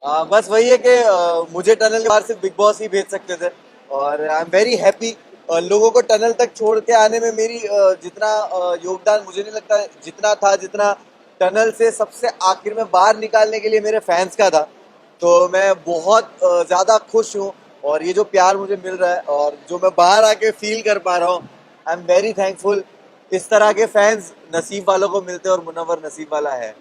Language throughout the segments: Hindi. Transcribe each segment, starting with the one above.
बस वही है कि मुझे टनल के बाहर सिर्फ बिग बॉस ही भेज सकते थे। और आई एम वेरी हैप्पी। लोगों को टनल तक छोड़ के आने में मेरी जितना योगदान मुझे नहीं लगता जितना था, जितना टनल से सबसे आखिर में बाहर निकालने के लिए मेरे फैंस का था। तो मैं बहुत ज्यादा खुश हूँ। और ये जो प्यार मुझे मिल रहा है और जो मैं बाहर आके फील कर पा रहा हूँ, आई एम वेरी थैंकफुल। इस तरह के फैंस नसीब वालों को मिलते हैं और मुनव्वर नसीब वाला है।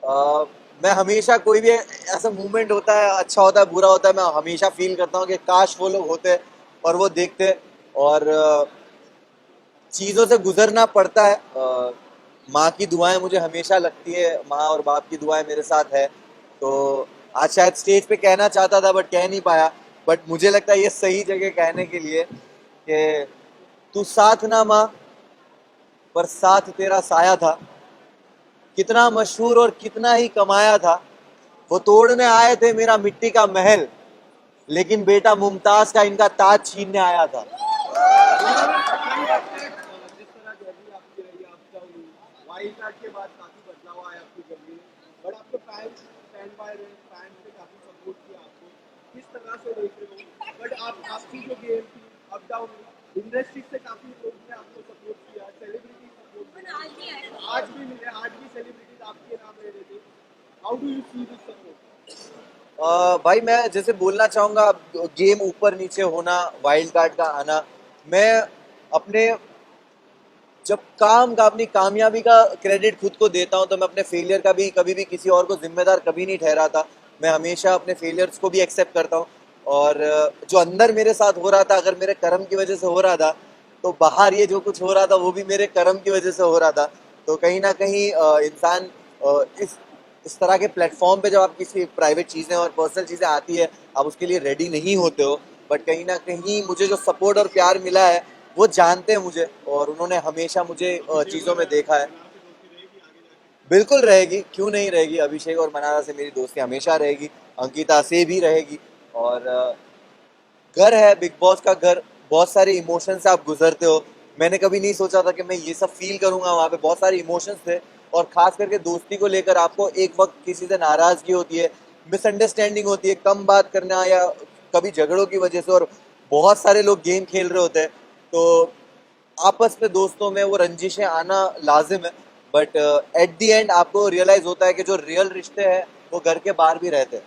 अ, मैं हमेशा कोई भी ऐसा मूवमेंट होता है, अच्छा होता है बुरा होता है, मैं हमेशा फील करता हूँ कि काश वो लोग होते और वो देखते। और चीज़ों से गुजरना पड़ता है। माँ की दुआएं मुझे हमेशा लगती है, माँ और बाप की दुआएं मेरे साथ है। तो आज शायद स्टेज पे कहना चाहता था बट कह नहीं पाया। बट मुझे लगता है ये सही जगह कहने के लिए कि तू साथ ना माँ, पर साथ तेरा साया था। कितना मशहूर और कितना ही कमाया था। वो तोड़ने आए थे मेरा मिट्टी का महल, लेकिन बेटा मुमताज का इनका ताज छीनने आया था। जिस तरह जर्नी आपकी रही आपका वाइल्ड कार्ड के बाद काफी बदलाव आया आपकी जर्नी में, बट आपके फैंस स्टैंड बाय रहे, फैंस ने काफी सपोर्ट किया आपको। किस तरह से देख रहे हो? बट आप आपकी जो गेम थी अप डाउन, इंडस्ट्री से काफी लोगों ने आपको सपोर्ट किया, सेलिब्रिटी सपोर्ट किया, आज भी मिले, आज भी सेलिब्रिटीज आपके नाम ले रहे थे। How do you see this support? भाई मैं जैसे बोलना चाहूंगा, गेम ऊपर नीचे होना, वाइल्ड कार्ड का आना, मैं अपने जब काम का अपनी कामयाबी का क्रेडिट खुद को देता हूं तो मैं अपने फेलियर का भी कभी भी किसी और को जिम्मेदार कभी नहीं ठहराता। मैं हमेशा अपने फेलियर्स को भी एक्सेप्ट करता हूं। और जो अंदर मेरे साथ हो रहा था, अगर मेरे कर्म की वजह से हो रहा था, तो बाहर ये जो कुछ हो रहा था वो भी मेरे कर्म की वजह से हो रहा था। तो कहीं ना कहीं इंसान इस तरह के प्लेटफॉर्म पे जब आप किसी प्राइवेट चीज़ें और पर्सनल चीज़ें आती है, आप उसके लिए रेडी नहीं होते हो। बट कहीं ना कहीं मुझे जो सपोर्ट और प्यार मिला है वो जानते हैं मुझे, और उन्होंने हमेशा मुझे चीज़ों में देखा है। बिल्कुल रहेगी, क्यों नहीं रहेगी। अभिषेक और मनारा से मेरी दोस्ती हमेशा रहेगी, अंकिता से भी रहेगी। और घर है बिग बॉस का घर। बहुत सारे इमोशंस से आप गुजरते हो। मैंने कभी नहीं सोचा था कि मैं ये सब फील करूंगा। वहां पे बहुत सारे इमोशंस थे। और खास करके दोस्ती को लेकर आपको एक वक्त किसी से नाराजगी होती है, मिसअंडरस्टैंडिंग होती है, कम बात करना या कभी झगड़ों की वजह से, और बहुत सारे लोग गेम खेल रहे होते हैं। तो आपस में दोस्तों में वो रंजिशें आना लाजिम है। बट एट द एंड आपको रियलाइज होता है कि जो रियल रिश्ते हैं वो घर के बाहर भी रहते हैं।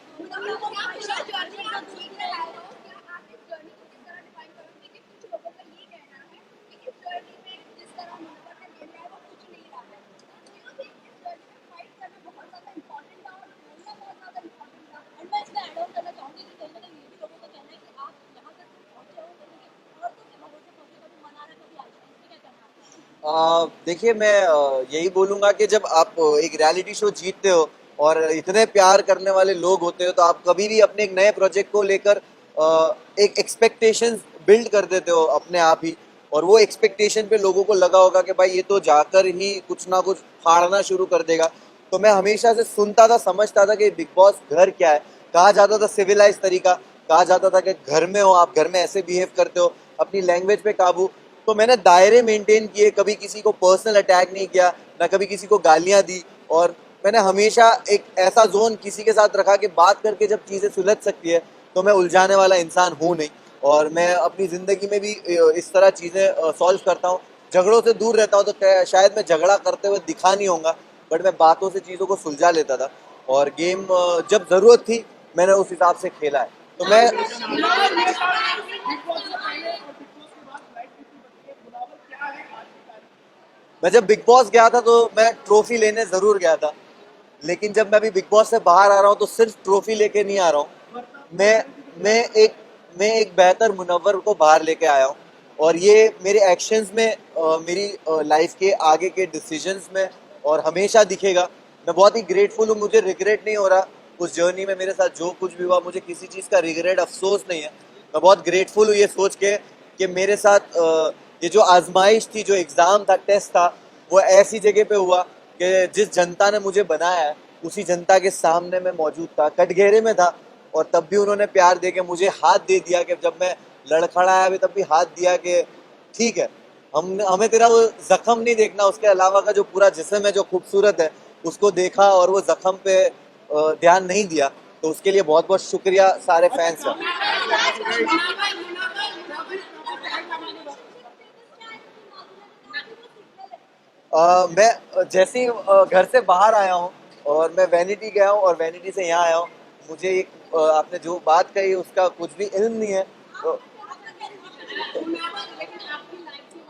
देखिए मैं यही बोलूंगा कि जब आप एक रियलिटी शो जीतते हो और इतने प्यार करने वाले लोग होते हो, तो आप कभी भी अपने एक नए प्रोजेक्ट को लेकर एक एक्सपेक्टेशंस बिल्ड कर देते हो अपने आप ही। और वो एक्सपेक्टेशन पे लोगों को लगा होगा कि भाई ये तो जाकर ही कुछ ना कुछ फाड़ना शुरू कर देगा। तो मैं हमेशा से सुनता था, समझता था कि बिग बॉस घर क्या है। कहा जाता था सिविलाइज तरीका, कहा जाता था कि घर में हो आप, घर में ऐसे बिहेव करते हो, अपनी लैंग्वेज पे काबू। तो मैंने दायरे मेंटेन किए, कभी किसी को पर्सनल अटैक नहीं किया, ना कभी किसी को गालियां दी। और मैंने हमेशा एक ऐसा जोन किसी के साथ रखा कि बात करके जब चीजें सुलझ सकती है तो मैं उलझाने वाला इंसान हूं नहीं। और मैं अपनी जिंदगी में भी इस तरह चीजें सॉल्व करता हूँ। झगड़ों से दूर रहता हूँ। तो शायद मैं झगड़ा करते हुए दिखा नहीं होगा, बट मैं बातों से चीजों को सुलझा लेता था। और गेम जब जरूरत थी मैंने उस हिसाब से खेला है। तो मैं जब बिग बॉस गया था तो मैं ट्रॉफी लेने जरूर गया था। लेकिन जब मैं अभी बिग बॉस से बाहर आ रहा हूँ तो सिर्फ ट्रॉफी लेके नहीं आ रहा हूँ। मैं मैं एक मैं एक बेहतर मुनव्वर को बाहर लेके आया हूँ। और ये मेरे एक्शंस में, मेरी लाइफ के आगे के डिसीजंस में और हमेशा दिखेगा। मैं बहुत ही ग्रेटफुल हूँ, मुझे रिग्रेट नहीं हो रहा। उस जर्नी में मेरे साथ जो कुछ भी हुआ मुझे किसी चीज़ का रिग्रेट, अफसोस नहीं है। मैं बहुत ग्रेटफुल हूँ ये सोच के कि मेरे साथ ये जो आजमाइश थी, जो एग्ज़ाम था, टेस्ट था, वो ऐसी जगह पे हुआ कि जिस जनता ने मुझे बनाया है उसी जनता के सामने मैं मौजूद था, कटघरे में था, और तब भी उन्होंने प्यार दे के मुझे हाथ दे दिया, कि जब मैं लड़खड़ाया भी तब भी हाथ दिया कि ठीक है, हमें तेरा वो जख्म नहीं देखना, उसके अलावा का जो पूरा जिस्म है जो खूबसूरत है उसको देखा, और वो जख्म पे ध्यान नहीं दिया। तो उसके लिए बहुत बहुत शुक्रिया सारे फैंस का। मैं जैसे ही घर से बाहर आया हूँ और मैं वैनिटी गया हूँ और वैनिटी से यहाँ आया हूँ, मुझे एक आपने जो बात कही उसका कुछ भी इल्म नहीं है। तो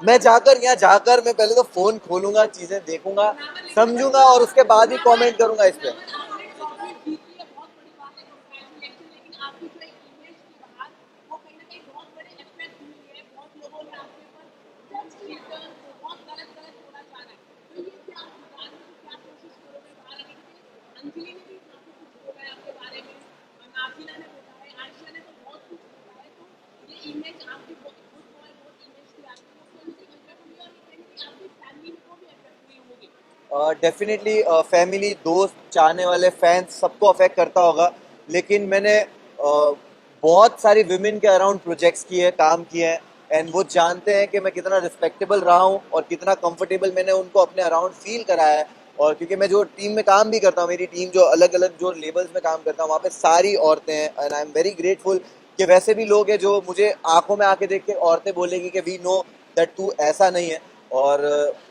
मैं जाकर यहाँ जाकर मैं पहले तो फोन खोलूंगा, चीजें देखूंगा, समझूंगा, और उसके बाद ही कमेंट करूंगा इस पे। डेफिनेटली फैमिली, दोस्त, चाहने वाले फैंस सबको अफेक्ट करता होगा, लेकिन मैंने बहुत सारी विमेन के अराउंड प्रोजेक्ट्स किए, काम किए हैं, एंड वो जानते हैं कि मैं कितना रिस्पेक्टेबल रहा हूँ और कितना कंफर्टेबल मैंने उनको अपने अराउंड फील कराया है। और क्योंकि मैं जो टीम में काम भी करता हूँ, मेरी टीम जो अलग अलग जो लेवल्स में काम करता हूँ, वहाँ पे सारी औरतें हैं, and I am very grateful कि वैसे भी लोग हैं जो मुझे आंखों में आके देख के औरतें बोलेगी कि वी नो दैट तू ऐसा नहीं है। और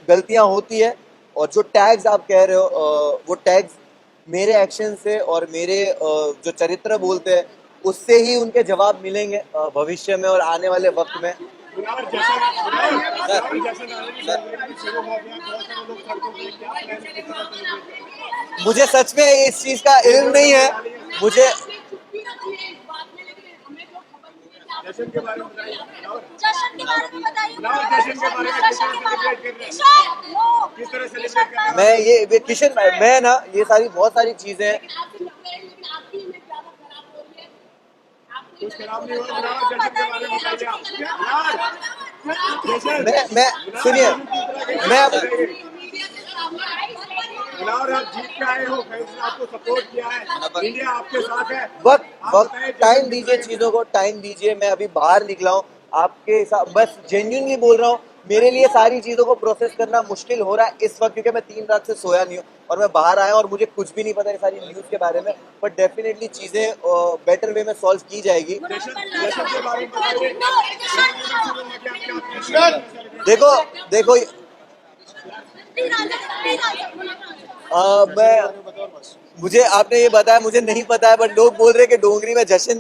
गलतियां होती है, और जो टैग्स आप कह रहे हो वो टैग्स मेरे एक्शन से और मेरे जो चरित्र बोलते हैं उससे ही उनके जवाब मिलेंगे भविष्य में और आने वाले वक्त में। मुनावर जैसा मुनावर जैसा नारे शुरू हो गया, बहुत सारे लोग सड़कों पे, क्या प्लान किस तरह से मुझे सच में इस चीज का इल्म नहीं है। मुझे जश्न के बारे में बताइए मुनावर। जश्न के बारे में बताइए। मुनावर जश्न के बारे में किस तरह सेलिब्रेट कर रहे हैं, किस तरह सेलिब्रेट कर रहे हैं? मैं ये किशन मैं ना ये सारी बहुत सारी चीजें कुछ खराब नहीं हुआ। मुनावर जश्न के बारे में बताइए आप। मुनावर जश्न, मैं सुनिए, मैं मुनावर आप जीत के आए हो, फैंस ने आपको सपोर्ट किया है, इंडिया आपके साथ है। वक्त आप वक्त बताइए, टाइम जश्न दीजिए, किस तरह चीजों को टाइम दीजिए। मैं अभी बाहर निकला हूँ, आपके साथ बस जेन्युइनली बोल रहा हूँ, मेरे लिए सारी चीजों को प्रोसेस करना मुश्किल हो रहा है इस वक्त, क्योंकि मैं 3 रात से सोया नहीं हूँ और मैं बाहर आया और मुझे कुछ भी नहीं पता ये सारी न्यूज के बारे में। बट डेफिनेटली चीजें बेटर वे में सॉल्व की जाएगी। जश्न के बारे में बताइए, शुरू हो गया, आप देखो देखो मैं मुझे आपने ये बताया, मुझे नहीं पता है, बट लोग बोल रहे हैं कि डोंगरी में जश्न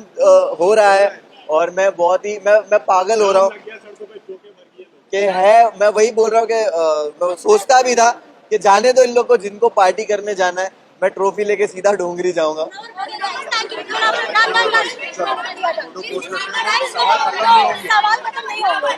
हो रहा है, और मैं बहुत ही मैं पागल हो रहा हूँ सड़कों पे चौके भर गए लोग। कि है। मैं वही बोल रहा हूँ कि मैं सोचता भी था कि जाने दो इन लोग को, जिनको पार्टी करने जाना है, मैं ट्रॉफी लेके सीधा डोंगरी जाऊंगा। सवाल खत्म नहीं होगा।